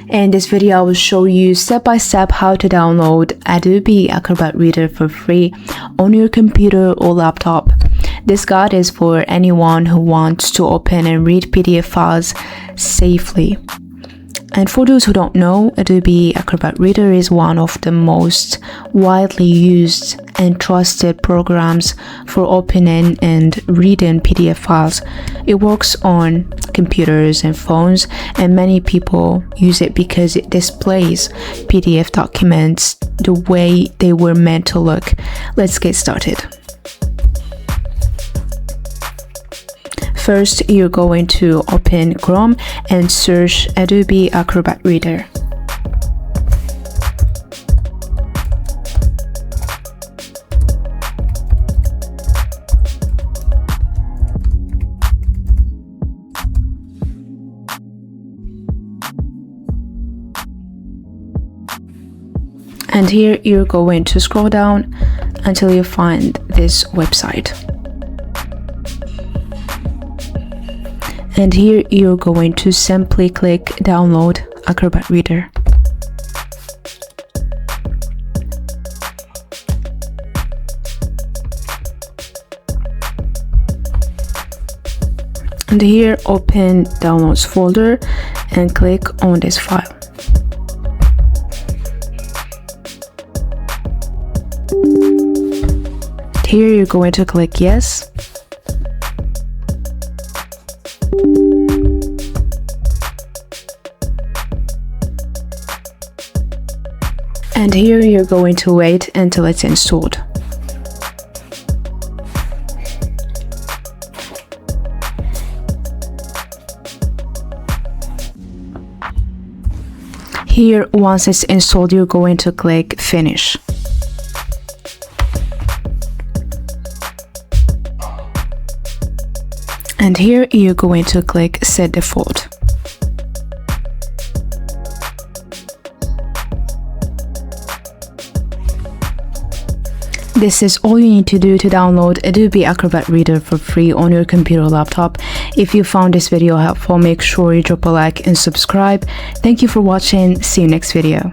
In this video, I will show you step by step how to download Adobe Acrobat Reader for free on your computer or laptop. This guide is for anyone who wants to open and read PDF files safely. And for those who don't know, Adobe Acrobat Reader is one of the most widely used and trusted programs for opening and reading PDF files. It works on computers and phones, and many people use it because it displays PDF documents the way they were meant to look. Let's get started. First, you're going to open Chrome and search Adobe Acrobat Reader. And here you're going to scroll down until you find this website. And here you're going to simply click download Acrobat Reader. And here open downloads folder and click on this file. Here you're going to click yes. And here you're going to wait until it's installed. Here, once it's installed, you're going to click finish. And here you're going to click set default. This is all you need to do to download Adobe Acrobat Reader for free on your computer or laptop. If you found this video helpful, make sure you drop a like and subscribe. Thank you for watching. See you next video.